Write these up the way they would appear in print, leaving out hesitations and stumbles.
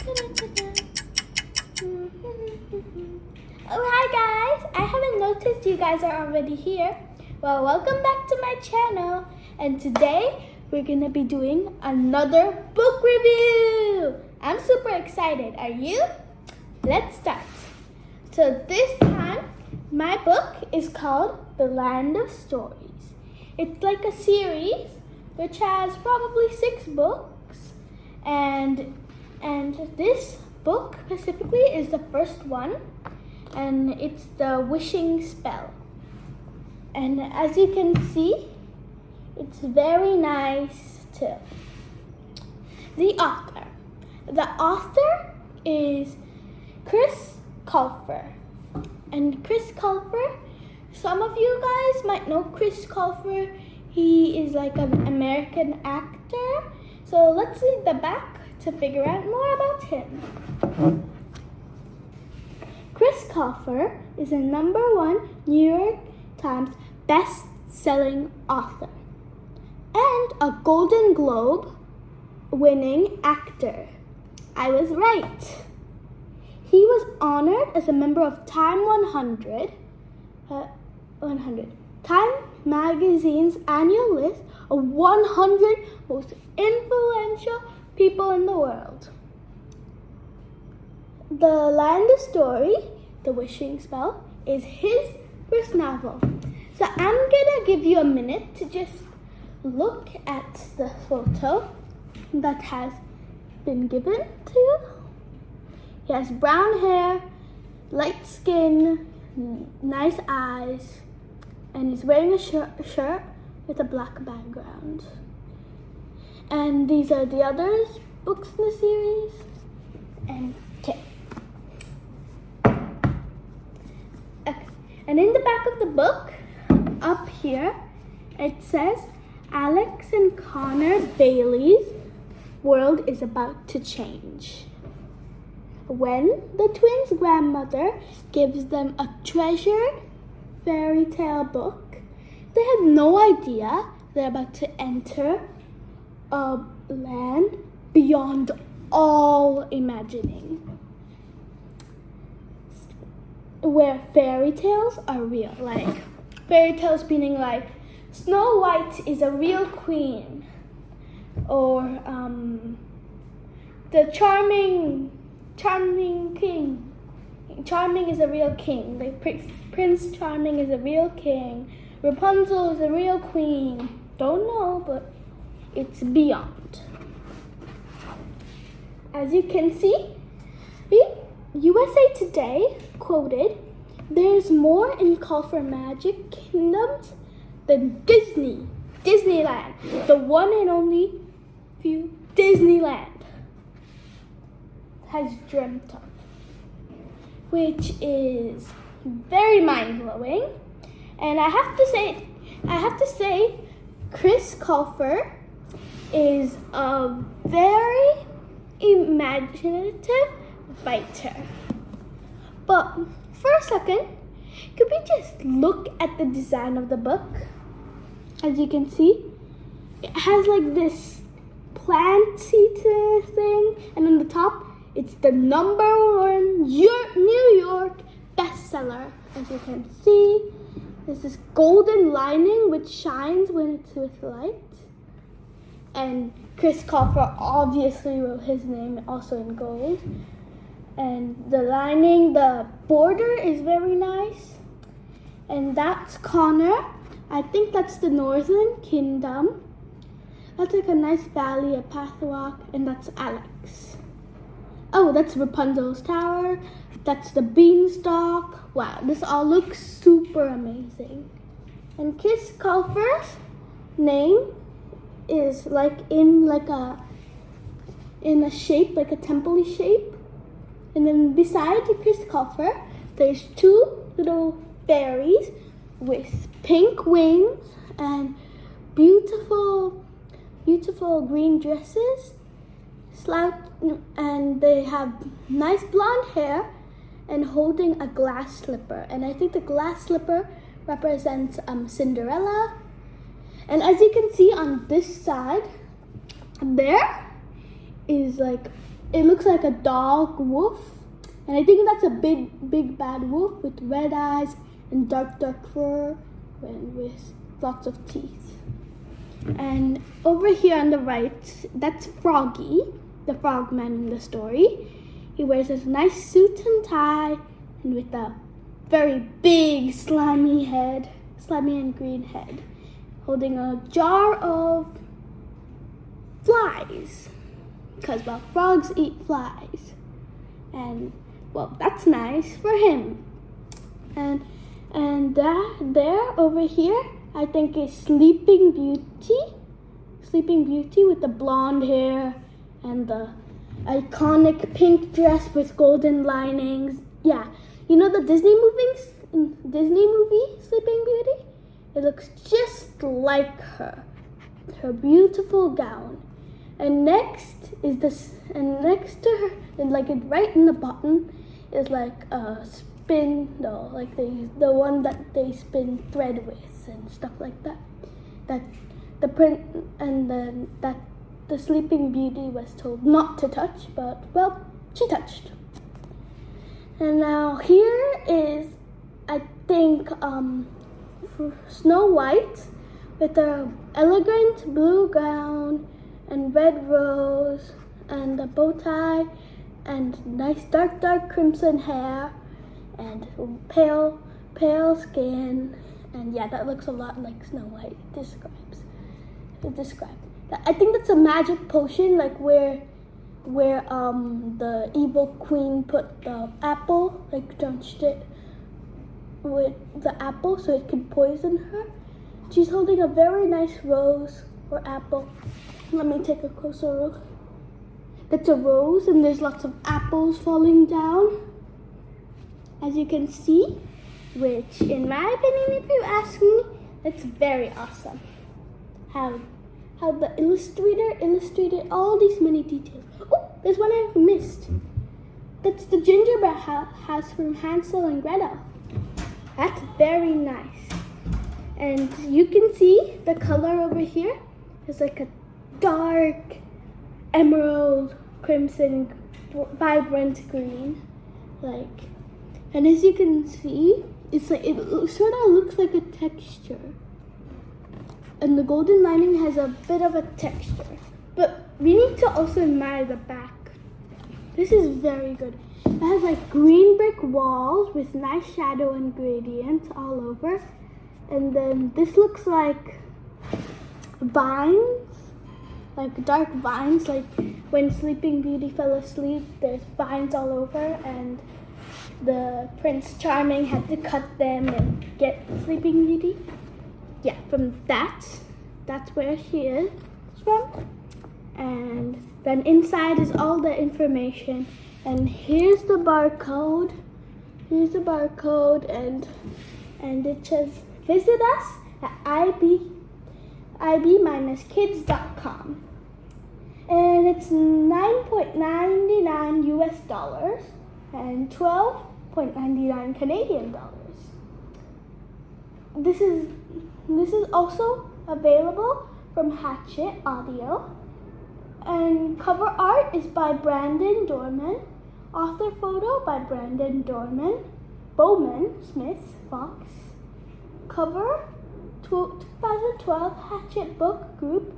Oh, hi guys! I haven't noticed you guys are already here. Well, welcome back to my channel. And today we're gonna be doing another book review. I'm super excited. Are you? Let's start. So this time, my book is called The Land of Stories. It's like a series which has probably 6 books, and this book specifically is the first one, and it's the wishing spell. And as you can see, it's very nice too. The author is Chris Colfer. And Chris Colfer, some of you guys might know Chris Colfer. He is like an American actor. So let's read the back to figure out more about him. Chris Colfer is a #1 New York Times best-selling author and a Golden Globe winning actor. I was right. He was honored as a member of Time 100, Time Magazine's annual list of 100 most influential people in the world. The Land of Story, The Wishing Spell, is his first novel. So I'm gonna give you a minute to just look at the photo that has been given to you. He has brown hair, light skin, nice eyes, and he's wearing a shirt with a black background. And these are the other books in the series. And And in the back of the book, up here, it says, Alex and Connor Bailey's world is about to change. When the twins' grandmother gives them a treasured fairy tale book, they have no idea they're about to enter a land beyond all imagining, where fairy tales are real. Like fairy tales meaning like Snow White is a real queen, or the charming king. Charming is a real king. Like Prince Charming is a real king. Rapunzel is a real queen. Don't know, but it's beyond. As you can see, USA Today quoted, "There's more in Colfer Magic Kingdoms than Disneyland, the one and only few Disneyland has dreamt of," which is very mind-blowing. And I have to say, Chris Colfer is a very imaginative writer. But for a second, could we just look at the design of the book? As you can see, it has like this planty thing, and on the top, it's the #1 New York bestseller. As you can see, there's this golden lining which shines when it's with light. And Chris Colfer obviously wrote his name also in gold. And the lining, the border is very nice. And that's Connor. I think that's the Northern Kingdom. That's like a nice valley, a pathwalk, and that's Alex. Oh, that's Rapunzel's tower. That's the beanstalk. Wow, this all looks super amazing. And Chris Colfer's name is like in a shape, like a temple shape. And then beside Chris Colfer, there's 2 little fairies with pink wings and beautiful green dresses. And they have nice blonde hair and holding a glass slipper. And I think the glass slipper represents Cinderella. And as you can see on this side, there is like it looks like a dog wolf, and I think that's a big bad wolf with red eyes and dark fur and with lots of teeth. And over here on the right, that's Froggy, the frogman in the story. He wears a nice suit and tie, and with a very big slimy and green head, holding a jar of flies. Because, well, frogs eat flies. And, well, that's nice for him. And that there, over here, I think is Sleeping Beauty. Sleeping Beauty with the blonde hair and the iconic pink dress with golden linings. Yeah, you know the Disney movie, Sleeping Beauty? It looks just like her beautiful gown. And next to her, and like right in the bottom, is like a spin doll, like the one that they spin thread with and stuff like that. That the print and then that the Sleeping Beauty was told not to touch, but well, she touched. And now here is, I think, Snow White with a elegant blue gown and red rose and a bow tie and nice dark crimson hair and pale skin. And yeah, that looks a lot like Snow White. It describes. I think that's a magic potion, like where the evil queen put the apple, like drenched it with the apple so it could poison her. She's holding a very nice rose or apple. Let me take a closer look. That's a rose, and there's lots of apples falling down, as you can see, which, in my opinion, if you ask me, it's very awesome. How the illustrator illustrated all these many details. Oh, there's one I missed. That's the gingerbread house from Hansel and Gretel. That's very nice. And you can see the color over here is like a dark emerald, crimson, vibrant green. And as you can see, it's like it sort of looks like a texture. And the golden lining has a bit of a texture. But we need to also admire the back. This is very good. It has like green brick walls with nice shadow and gradients all over. And then this looks like vines, like dark vines, like when Sleeping Beauty fell asleep, there's vines all over, and the Prince Charming had to cut them and get Sleeping Beauty. Yeah, from that's where she is from. And then inside is all the information. And here's the barcode. And it says, visit us at ib-kids.com. And it's $9.99 US dollars and 12.99 Canadian dollars. This is also available from Hatchet Audio. And cover art is by Brandon Dorman. Author photo by Brandon Dorman. Bowman Smith Fox. Cover 2012 Hatchet Book Group.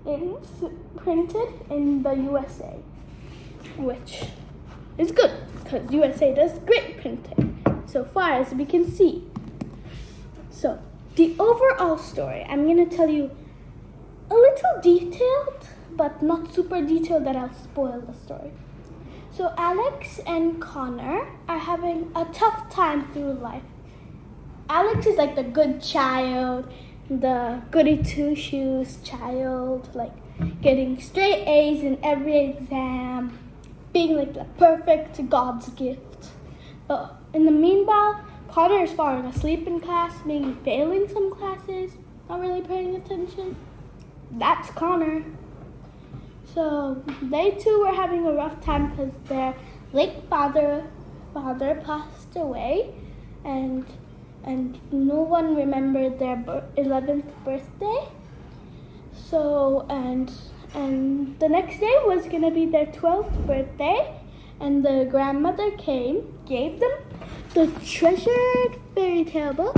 It's printed in the USA, which is good because USA does great printing so far as we can see. So the overall story, I'm going to tell you a little detailed, but not super detailed that I'll spoil the story. So Alex and Connor are having a tough time through life. Alex is like the good child, the goody two-shoes child, like getting straight A's in every exam, being like the perfect God's gift. But in the meanwhile, Connor is falling asleep in class, maybe failing some classes, not really paying attention. That's Connor. So they too were having a rough time because their late father passed away, and no one remembered their 11th birthday. So and And the next day was going to be their 12th birthday. And the grandmother gave them the treasured fairy tale book,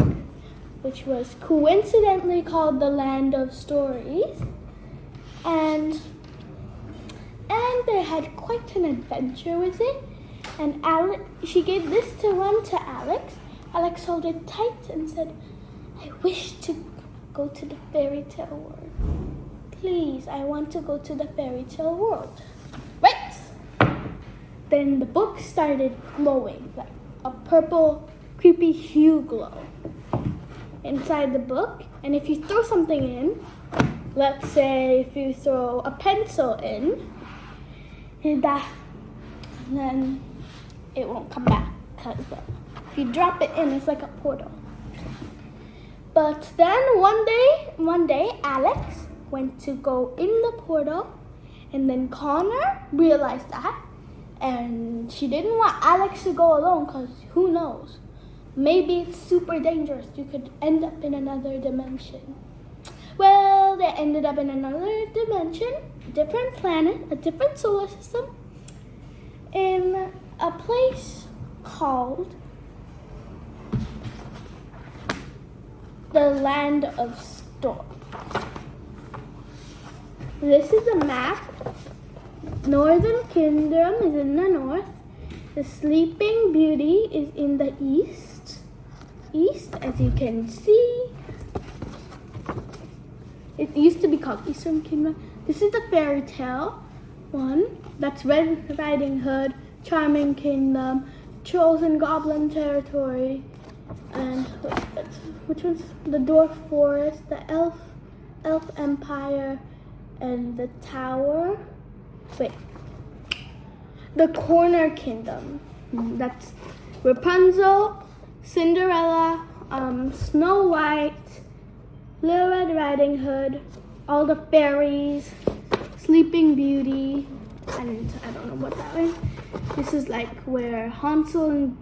which was coincidentally called The Land of Stories. And they had quite an adventure with it. And she gave this one to Alex. Alex held it tight and said, I wish to go to the fairy tale world. Please, I want to go to the fairy tale world. Right! Then the book started glowing, like a purple, creepy hue glow inside the book. And if you throw something in, let's say if you throw a pencil in, then it won't come back. Because if you drop it in, it's like a portal. But then one day, Alex went to go in the portal, and then Connor realized that, and she didn't want Alex to go alone because who knows? Maybe it's super dangerous. You could end up in another dimension. Well, they ended up in another dimension, a different planet, a different solar system, in a place called the Land of Storm. This is a map. Northern Kingdom is in the north. The Sleeping Beauty is in the east. As you can see. It used to be called Eastern Kingdom. This is the fairy tale one. That's Red Riding Hood, Charming Kingdom, Trolls and Goblin Territory, and which one's the Dwarf Forest, the Elf Empire, and the Tower. The Corner Kingdom. That's Rapunzel, Cinderella, Snow White, Little Red Riding Hood, all the fairies, Sleeping Beauty, and I don't know what that is. This is like where Hansel and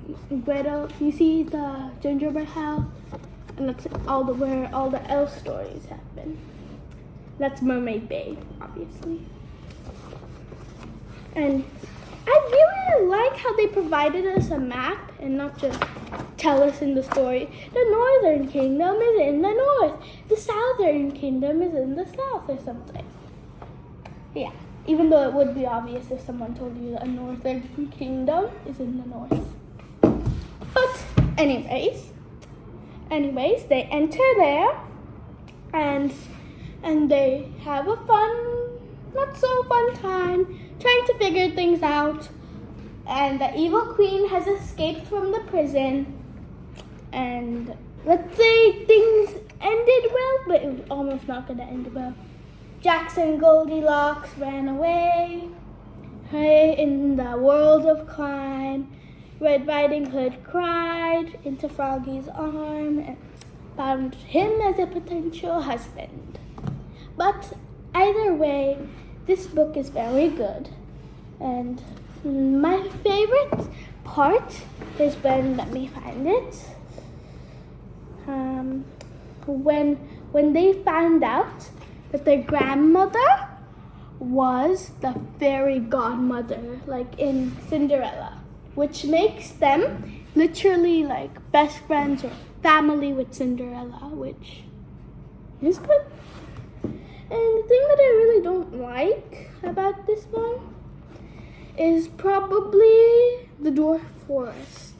Gretel, you see the gingerbread house, and that's where all the elf stories happen. That's Mermaid Bay, obviously. And I really like how they provided us a map and not just tell us in the story, the Northern Kingdom is in the north, the Southern Kingdom is in the south or something. Yeah, even though it would be obvious if someone told you a Northern Kingdom is in the north. But anyways, they enter there and they have a not so fun time trying to figure things out. And the evil queen has escaped from the prison. And let's say things ended well, but it was almost not going to end well. Jackson Goldilocks ran away in the world of crime. Red Riding Hood cried into Froggy's arm and found him as a potential husband. But either way, this book is very good. And my favorite part is let me find it. When they found out that their grandmother was the fairy godmother, like in Cinderella, which makes them literally like best friends or family with Cinderella, which is good. And the thing that I really don't like about this one is probably the dwarf forests.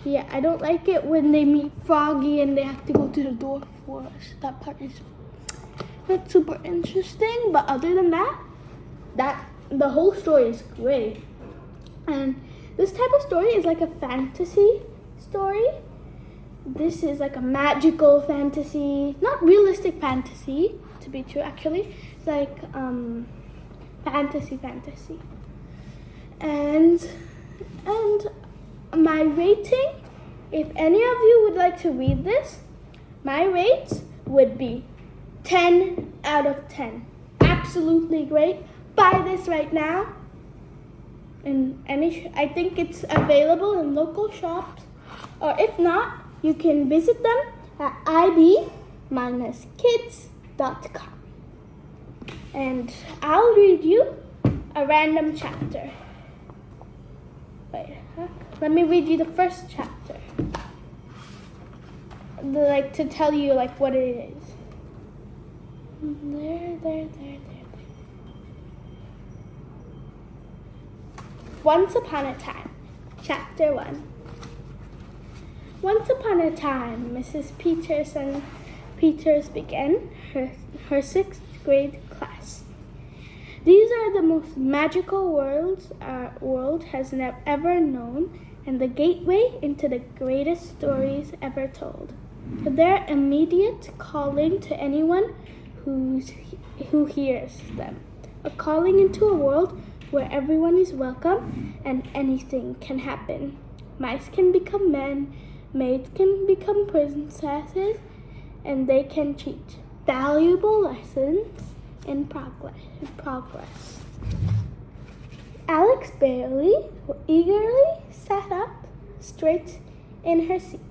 Yeah, I don't like it when they meet Froggy and they have to go to the dwarf forest. That part is not super interesting, but other than that the whole story is great. And this type of story is like a fantasy story. This is like a magical fantasy, not realistic fantasy, to be true actually. It's like fantasy. And my rating, if any of you would like to read this, my rate would be 10 out of 10. Absolutely great. Buy this right now. And I think it's available in local shops. Or if not, you can visit them at ib-kids.com. And I'll read you a random chapter. Wait, let me read you the first chapter. Like to tell you like what it is. There. Once upon a time, chapter 1. Once upon a time, Mrs. Peters began her 6th grade class. These are the most magical worlds our world has ever known, and the gateway into the greatest stories ever told. Their immediate calling to anyone who hears them. A calling into a world where everyone is welcome and anything can happen. Mice can become men, maids can become princesses, and they can teach valuable lessons in progress. Alex Bailey eagerly sat up straight in her seat.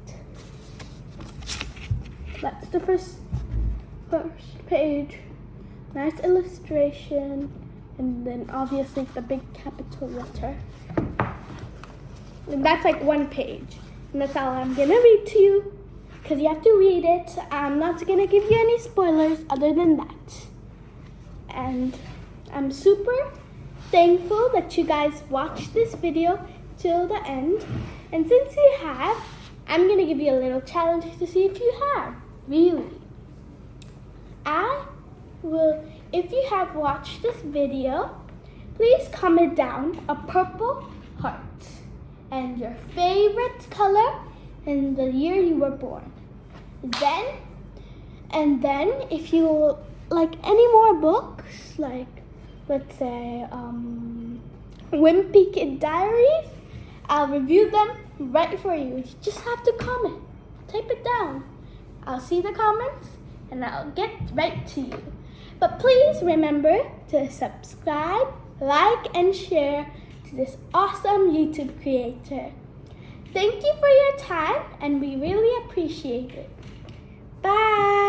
That's the first page. Nice illustration, and then obviously the big capital letter. And that's like one page. And that's all I'm gonna read to you, because you have to read it. I'm not gonna give you any spoilers other than that. And I'm super thankful that you guys watched this video till the end. And since you have, I'm gonna give you a little challenge to see if you have. Really. If you have watched this video, please comment down a purple heart and your favorite color and the year you were born. Then if you like any more books, like let's say Wimpy Kid Diaries, I'll review them right for you. You just have to comment. Type it down. I'll see the comments and I'll get right to you. But please remember to subscribe, like, and share to this awesome YouTube creator. Thank you for your time, and we really appreciate it. Bye!